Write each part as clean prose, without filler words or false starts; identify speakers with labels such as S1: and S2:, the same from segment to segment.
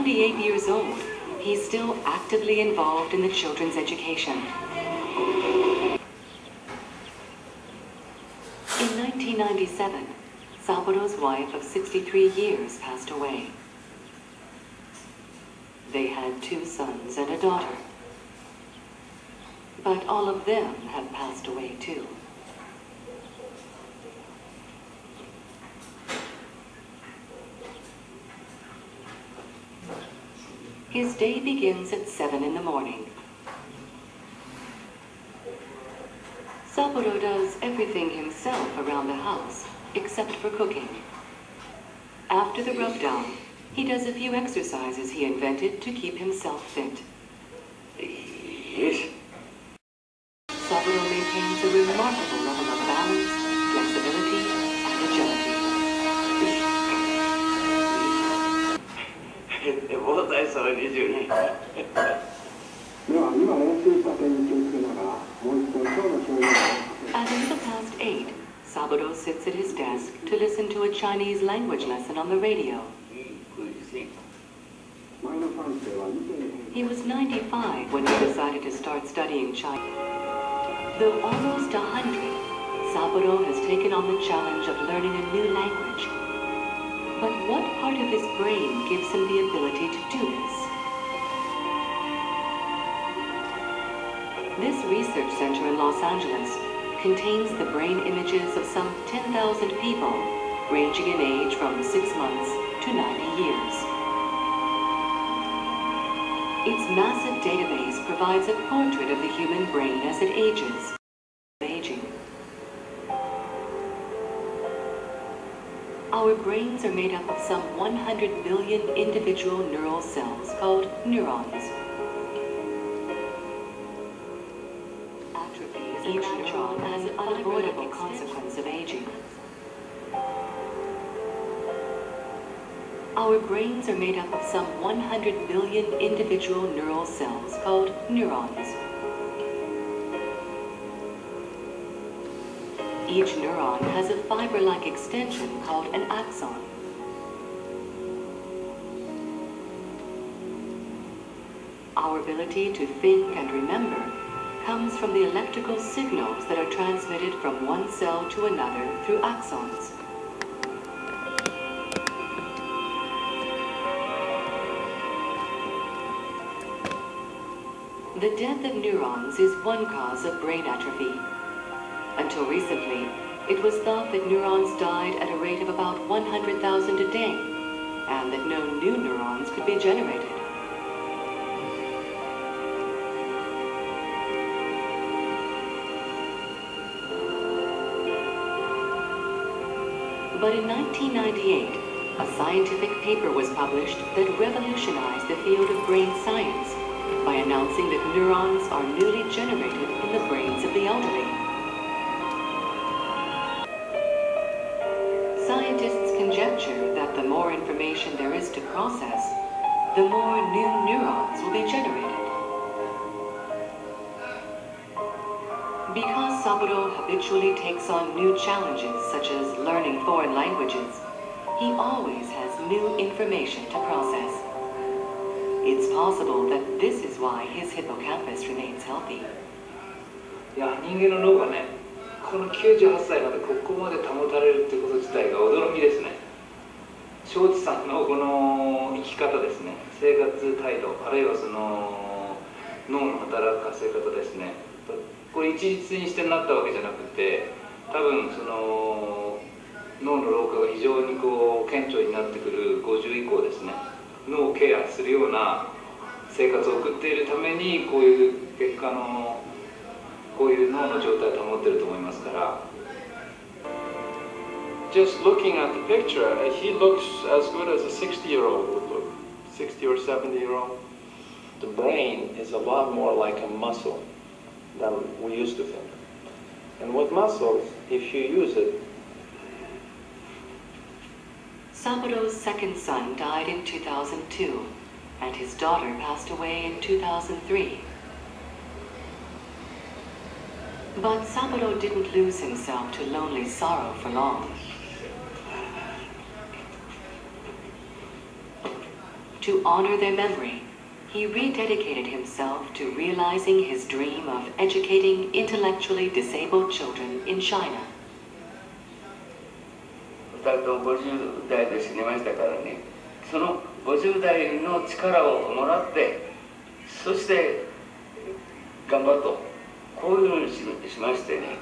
S1: 98 years old, he's still actively involved in the children's education. In 1997, Saburo's wife of 63 years passed away. They had 2 sons and a daughter. But all of them have passed away too. His day begins at 7 in the morning. Saburo does everything himself around the house, except for cooking. After the rub-down, he does a few exercises he invented to keep himself fit. Saburo maintains a remarkable level of balance, flexibility, and agility. At a little past 8, Saburo sits at his desk to listen to a Chinese language lesson on the radio. He was 95 when he decided to start studying Chinese. Though almost 100, Saburo has taken on the challenge of learning a new language. But what part of his brain gives him the ability to do this? This research center in Los Angeles contains the brain images of some 10,000 people, ranging in age from 6 months to 90 years. Its massive database provides a portrait of the human brain as it ages. Our brains are made up of some 100 billion individual neural cells called neurons. Atrophy is each neuron as an unavoidable consequence of aging. Our brains are made up of some 100 billion individual neural cells called neurons. Each neuron has a fiber-like extension called an axon. Our ability to think and remember comes from the electrical signals that are transmitted from one cell to another through axons. The death of neurons is one cause of brain atrophy. Until recently, it was thought that neurons died at a rate of about 100,000 a day, and that no new neurons could be generated. But in 1998, a scientific paper was published that revolutionized the field of brain science by announcing that neurons are newly generated in the brains of the elderly. Scientists conjecture that the more information there is to process, the more new neurons will be generated. Because Saburo habitually takes on new challenges such as learning foreign languages, he always has new information to process. It's possible that this is why his hippocampus remains healthy.
S2: いや、人間の脳がね、この98歳までここまで保たれるってこと自体が驚きですね。庄司さんのこの生き方ですね、生活態度、あるいはその脳の働かせ方ですね。これ一律にしてなったわけじゃなくて、多分その脳の老化が非常にこう顕著になってくる50以降ですね。脳をケアするような生活を送っているためにこういう結果のこういう脳の状態を保っていると思いますから。
S3: Just looking at the picture, he looks as good as a 60-year-old would look, 60 or 70-year-old. The brain is a lot more like a muscle than we used to think. And with muscles, if you use it,
S1: Saburo's second son died in 2002, and his daughter passed away in 2003. But Saburo didn't lose himself to lonely sorrow for long. To honor their memory, he rededicated himself to realizing his dream of educating intellectually disabled children in China.
S4: 2人とも50代で死にましたからね、その50代の力をもらって、そして頑張っと、こういうふうにしましてね、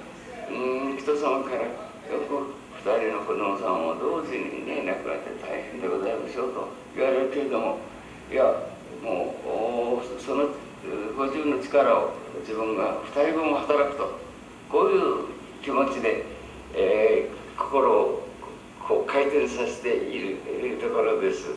S4: 人様からよく2人の子供さんを同時にね、亡くなって大変でございましょうと言われるけれども、いや、もうその50の力を自分が2人分働くと、こういう気持ちで、心をこう回転させているところです。